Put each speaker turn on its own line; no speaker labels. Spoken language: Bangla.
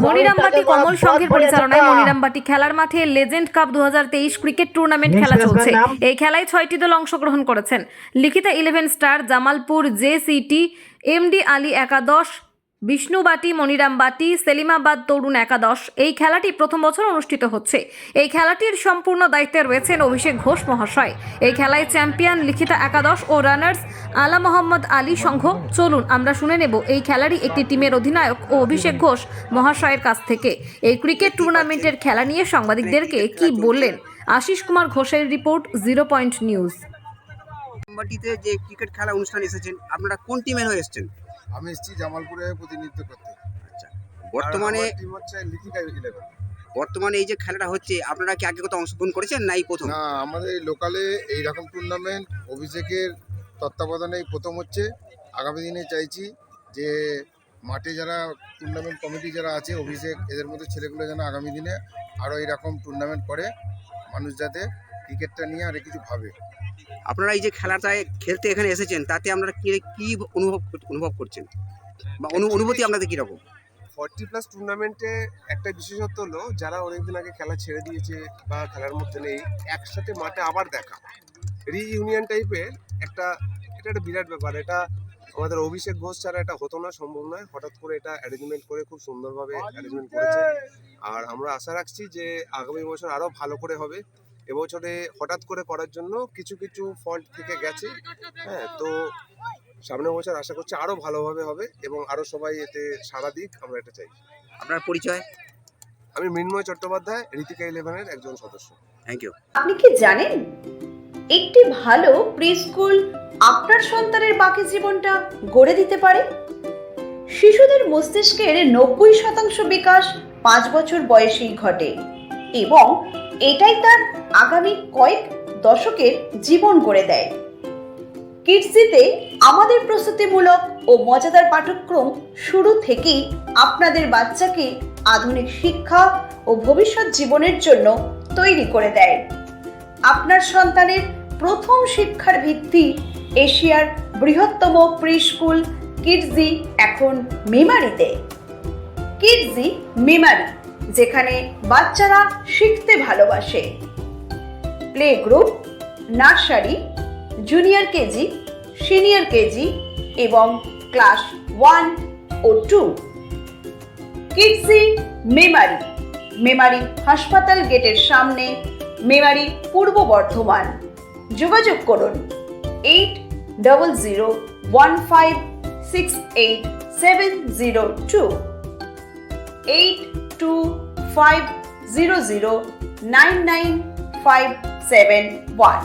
মনিরামবাটি কমল সংঘের পরিচালনায় মনিরামবাটি খেলার মাঠে লেজেন্ড কাপ 2023 ক্রিকেট টুর্নামেন্ট খেলা চলছে। এই খেলায় 6টি দল অংশগ্রহণ করেছেন। লিখিতা 11 star, Jamalpur JCT, MD Ali একাদশ, বিষ্ণুবাটি, মনিরামবাটি, সেলিমাবাদ তরুণ একাদশ। এই খেলাটি প্রথম বছর অনুষ্ঠিত হচ্ছে। এই খেলাটির সম্পূর্ণ দায়িত্বে রয়েছেন অভিষেক ঘোষ মহাশয়। এই খেলায় চ্যাম্পিয়ন লিখিতা একাদশ ও রানার্স আলা মোহাম্মদ আলী সংঘ। চলুন আমরা শুনে নেব এই খেলারই একটি টিমের অধিনায়ক ও অভিষেক ঘোষ মহাশয়ের কাছ থেকে এই ক্রিকেট টুর্নামেন্টের খেলা নিয়ে সাংবাদিকদেরকে কি বললেন। আশিস কুমার ঘোষের রিপোর্ট, 0 পয়েন্ট নিউজ।
মনিরামবাটিতে যে ক্রিকেট খেলা অনুষ্ঠান এসেছেন, আপনারা কোন টিমের হয়ে এসেছেন?
আমি এসেছি জামালপুরে প্রতিনিধিত্ব করতে।
আচ্ছা, বর্তমানে
টিম হচ্ছে লিখিকা 11।
বর্তমানে এই যে খেলাটা হচ্ছে, আপনারা কি আগে কোথাও অংশগ্রহণ করেছেন না এই প্রথম?
না, আমাদের এই লোকালে এইরকম টুর্নামেন্ট অভিষেকের তত্ত্বাবধানে প্রথম হচ্ছে। আগামী দিনে চাইছি যে মাঠে যারা টুর্নামেন্ট কমিটি যারা আছে, অভিষেক এদের মধ্যে ছেলেগুলো যেন আগামী দিনে আরও এইরকম টুর্নামেন্ট করে, মানুষ যাতে ক্রিকেটটা নিয়ে আর কিছু ভাবে।
আপনারা এই যে খেলাটায় খেলতে এখানে এসেছেন, তাতে আপনারা কি অনুভব করছেন বা অনুভূতি আপনাদের কীরকম?
40+ টুর্নামেন্টে একটা বিশেষত্ব হলো, যারা অনেকদিন আগে খেলা ছেড়ে দিয়েছে বা খেলার মধ্যে নেই, একসাথে মাঠে আবার দেখা, রিইউনিয়ন টাইপের এটা একটা বিরাট ব্যাপার। এটা আমাদের অভিষেক ঘোষ ছাড়া এটা হতো না, সম্ভব নয়। হঠাৎ করে এটা অ্যারেঞ্জমেন্ট করে খুব সুন্দরভাবে অ্যারেঞ্জমেন্ট করেছে। আর আমরা আশা রাখছি যে আগামী বছর আরও ভালো করে হবে। এবছরে হঠাৎ করে করার জন্য কিছু ফল্ট থেকে গেছে। হ্যাঁ, তো সামনের বছর আশা করছি আরও ভালোভাবে হবে এবং আরও সবাই এতে সাড়া দিক, আমরা এটা চাই।
আপনার পরিচয়?
আমি মৃন্ময় চট্টোপাধ্যায়, ঋতিকা 11-এর একজন সদস্য।
Thank you.
আপনি কি জানেন একটি ভালো প্রি স্কুল আপনার সন্তানের বাকি জীবনটা গড়ে দিতে পারে? শিশুদের মস্তিষ্কের 90% বিকাশ 5 বছর বয়সেই ঘটে এবং এটাই তার আগামী কয়েক দশকের জীবন গড়ে দেয়। কিডসিতে আমাদের প্রস্তুতিমূলক ও মজাদার পাঠ্যক্রম শুরু থেকেই আপনাদের বাচ্চাকে আধুনিক শিক্ষা ও ভবিষ্যৎ জীবনের জন্য তৈরি করে দেয়। আপনার সন্তানের প্রথম শিক্ষার ভিত্তি এশিয়ার বৃহত্তম প্রি স্কুল কিডজি এখন মেমারিতে। কিডজি মেমারি, যেখানে বাচ্চারা শিখতে ভালোবাসে। Play group, nursery, junior KG, senior KG এবং ক্লাস 1 ও 2। কিডজি মেমারি, মেমারি হাসপাতাল গেটের সামনে, মেমারি, পূর্ব বর্ধমান। যোগাযোগ করুন 8015686702, 8250099571।